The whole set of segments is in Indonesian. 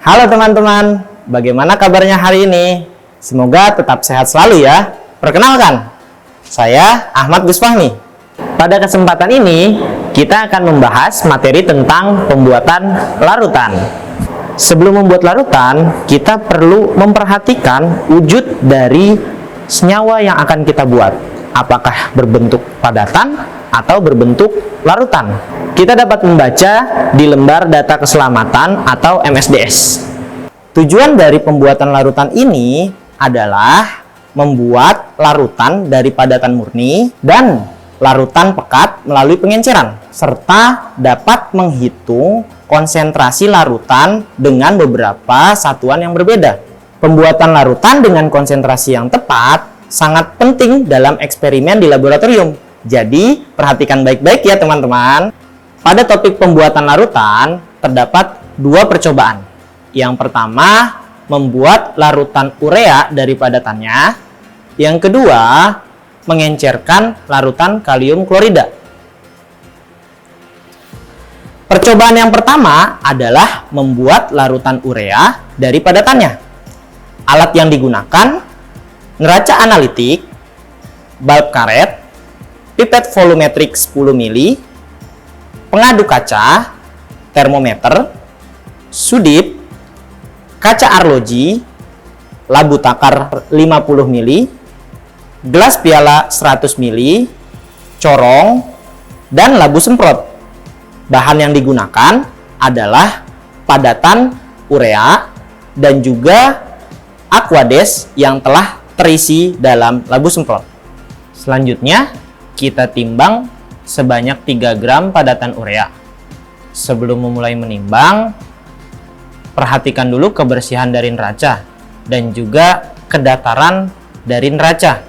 Halo teman-teman, bagaimana kabarnya hari ini? Semoga tetap sehat selalu ya. Perkenalkan, saya Ahmad Gus Fahmi. Pada kesempatan ini, kita akan membahas materi tentang pembuatan larutan. Sebelum membuat larutan, kita perlu memperhatikan wujud dari senyawa yang akan kita buat. Apakah berbentuk padatan atau berbentuk larutan? Kita dapat membaca di lembar data keselamatan atau MSDS. Tujuan dari pembuatan larutan ini adalah membuat larutan dari padatan murni dan larutan pekat melalui pengenceran, serta dapat menghitung konsentrasi larutan dengan beberapa satuan yang berbeda. Pembuatan larutan dengan konsentrasi yang tepat sangat penting dalam eksperimen di laboratorium. Jadi, perhatikan baik-baik ya teman-teman. Pada topik pembuatan larutan, terdapat dua percobaan. Yang pertama, membuat larutan urea dari padatannya. Yang kedua, mengencerkan larutan kalium klorida. Percobaan yang pertama adalah membuat larutan urea dari padatannya. Alat yang digunakan neraca analitik, bulb karet, pipet volumetrik 10 mili, pengadu kaca, termometer, sudip, kaca arloji, labu takar 50 mili, gelas piala 100 mili, corong, dan labu semprot. Bahan yang digunakan adalah padatan urea dan juga Aquades yang telah terisi dalam labu semprot. Selanjutnya, kita timbang sebanyak 3 gram padatan urea. Sebelum memulai menimbang, perhatikan dulu kebersihan dari neraca dan juga kedataran dari neraca.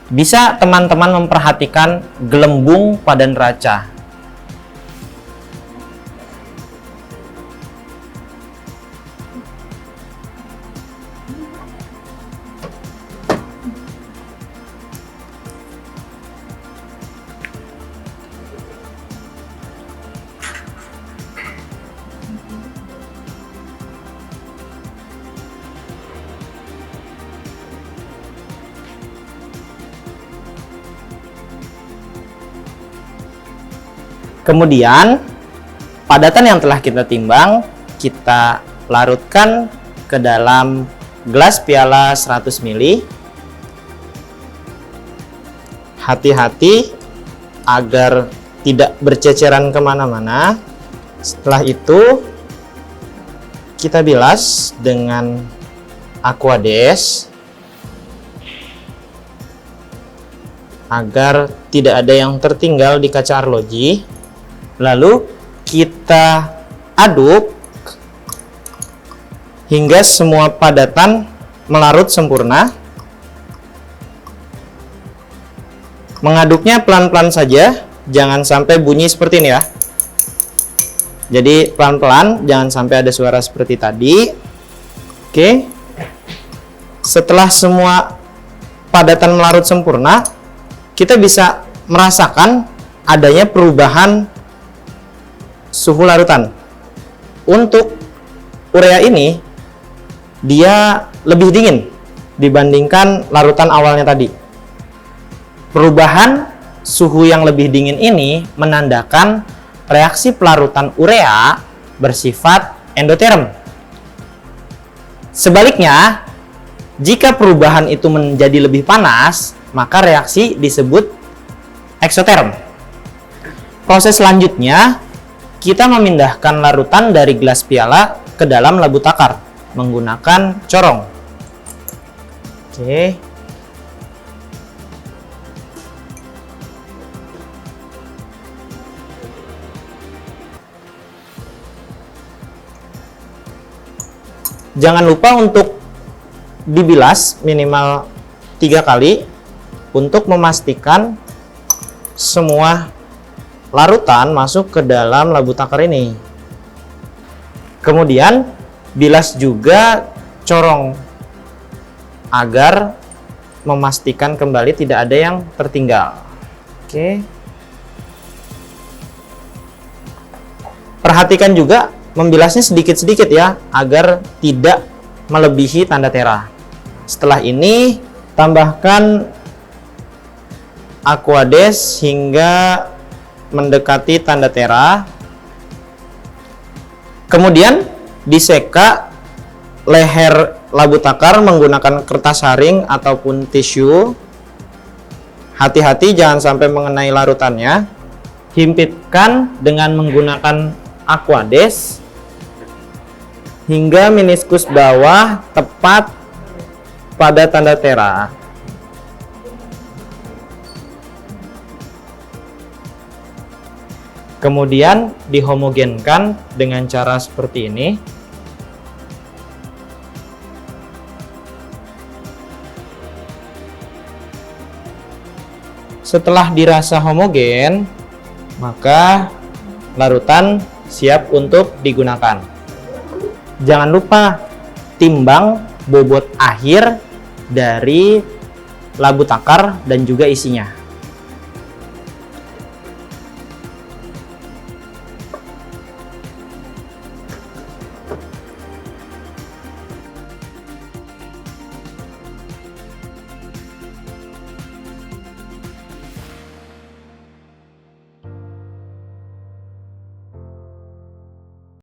Bisa teman-teman memperhatikan gelembung pada neraca. Kemudian, padatan yang telah kita timbang, kita larutkan ke dalam gelas piala 100 mili. Hati-hati agar tidak berceceran kemana-mana. Setelah itu, kita bilas dengan Aquades agar tidak ada yang tertinggal di kaca arloji. Lalu kita aduk hingga semua padatan melarut sempurna. Mengaduknya pelan-pelan saja, jangan sampai bunyi seperti ini ya. Jadi pelan-pelan, jangan sampai ada suara seperti tadi. Oke. Setelah semua padatan melarut sempurna, kita bisa merasakan adanya perubahan suhu larutan. Untuk urea ini, dia lebih dingin dibandingkan larutan awalnya tadi. Perubahan suhu yang lebih dingin ini menandakan reaksi pelarutan urea bersifat endoterm. Sebaliknya, jika perubahan itu menjadi lebih panas, maka reaksi disebut eksoterm. Proses selanjutnya, kita memindahkan larutan dari gelas piala ke dalam labu takar menggunakan corong. Oke. Jangan lupa untuk dibilas minimal 3 kali untuk memastikan semua larutan masuk ke dalam labu takar ini. Kemudian bilas juga corong agar memastikan kembali tidak ada yang tertinggal. Oke. Perhatikan juga membilasnya sedikit-sedikit ya, agar tidak melebihi tanda tera. Setelah ini, tambahkan Aquades hingga mendekati tanda tera. Kemudian diseka leher labu takar menggunakan kertas saring ataupun tisu. Hati-hati jangan sampai mengenai larutannya. Himpitkan dengan menggunakan Aquades hingga meniskus bawah tepat pada tanda tera. Kemudian dihomogenkan dengan cara seperti ini. Setelah dirasa homogen, maka larutan siap untuk digunakan. Jangan lupa timbang bobot akhir dari labu takar dan juga isinya.